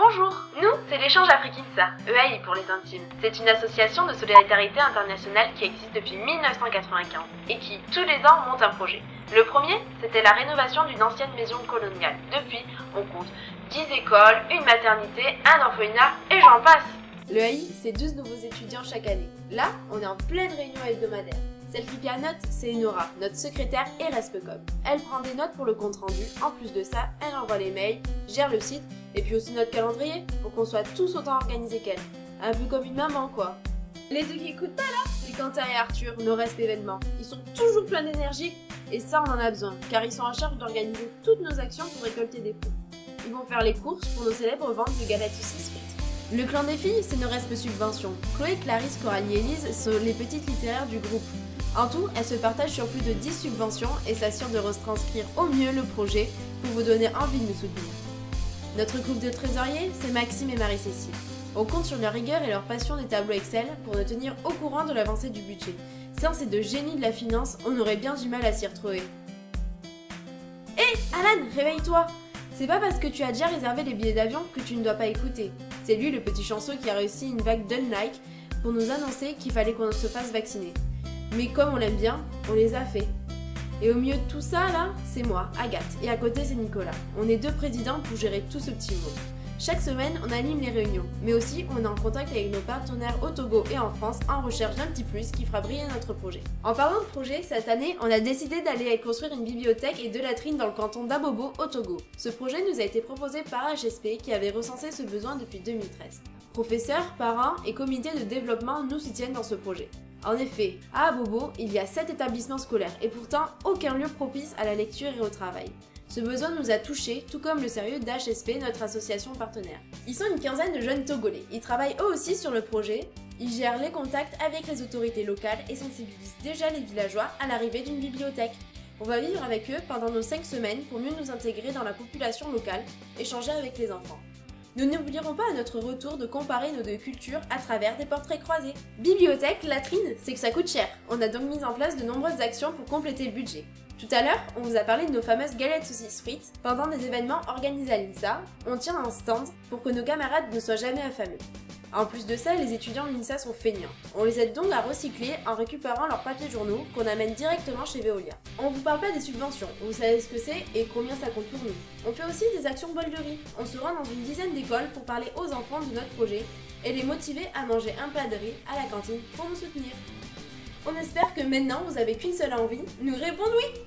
Bonjour, nous, c'est l'échange Afrikinsa, EAI pour les intimes. C'est une association de solidarité internationale qui existe depuis 1995 et qui, tous les ans, monte un projet. Le premier, c'était la rénovation d'une ancienne maison coloniale. Depuis, on compte 10 écoles, une maternité, un orphelinat et j'en passe. L'EAI, c'est 12 nouveaux étudiants chaque année. Là, on est en pleine réunion hebdomadaire. Celle qui fait la note, c'est Enora, notre secrétaire et Respecom. Elle prend des notes pour le compte rendu. En plus de ça, elle envoie les mails, gère le site et puis aussi notre calendrier pour qu'on soit tous autant organisés qu'elle. Un peu comme une maman, quoi. Les deux qui écoutent pas là, c'est Quentin et Arthur, nos restes événements. Ils sont toujours pleins d'énergie et ça, on en a besoin car ils sont en charge d'organiser toutes nos actions pour récolter des fonds. Ils vont faire les courses pour nos célèbres ventes de galettes saucisses frites. Le clan des filles, c'est nos restes subventions. Chloé, Clarisse, Coralie et Elise sont les petites littéraires du groupe. En tout, elles se partagent sur plus de 10 subventions et s'assurent de retranscrire au mieux le projet pour vous donner envie de nous soutenir. Notre groupe de trésoriers, c'est Maxime et Marie-Cécile. On compte sur leur rigueur et leur passion des tableaux Excel pour nous tenir au courant de l'avancée du budget. Sans ces deux génies de la finance, on aurait bien du mal à s'y retrouver. Hé, Alan, réveille-toi! C'est pas parce que tu as déjà réservé les billets d'avion que tu ne dois pas écouter. C'est lui, le petit chanceux, qui a réussi une vague d'unlike pour nous annoncer qu'il fallait qu'on se fasse vacciner. Mais comme on l'aime bien, on les a fait. Et au milieu de tout ça, là, c'est moi, Agathe, et à côté c'est Nicolas. On est deux présidents pour gérer tout ce petit monde. Chaque semaine, on anime les réunions, mais aussi on est en contact avec nos partenaires au Togo et en France en recherche d'un petit plus qui fera briller notre projet. En parlant de projet, cette année, on a décidé d'aller construire une bibliothèque et deux latrines dans le canton d'Abobo au Togo. Ce projet nous a été proposé par HSP qui avait recensé ce besoin depuis 2013. Professeurs, parents et comités de développement nous soutiennent dans ce projet. En effet, à Abobo, il y a 7 établissements scolaires et pourtant aucun lieu propice à la lecture et au travail. Ce besoin nous a touchés, tout comme le sérieux d'HSP, notre association partenaire. Ils sont une quinzaine de jeunes Togolais. Ils travaillent eux aussi sur le projet, ils gèrent les contacts avec les autorités locales et sensibilisent déjà les villageois à l'arrivée d'une bibliothèque. On va vivre avec eux pendant nos 5 semaines pour mieux nous intégrer dans la population locale, échanger avec les enfants. Nous n'oublierons pas à notre retour de comparer nos deux cultures à travers des portraits croisés. Bibliothèque, latrine, c'est que ça coûte cher. On a donc mis en place de nombreuses actions pour compléter le budget. Tout à l'heure, on vous a parlé de nos fameuses galettes saucisses frites. Pendant des événements organisés à l'INSA, on tient un stand pour que nos camarades ne soient jamais affamés. En plus de ça, les étudiants de l'INSA sont feignants. On les aide donc à recycler en récupérant leurs papiers journaux qu'on amène directement chez Veolia. On vous parle pas des subventions, vous savez ce que c'est et combien ça compte pour nous. On fait aussi des actions bol de riz. On se rend dans une dizaine d'écoles pour parler aux enfants de notre projet et les motiver à manger un plat de riz à la cantine pour nous soutenir. On espère que maintenant vous avez qu'une seule envie, nous répondre oui!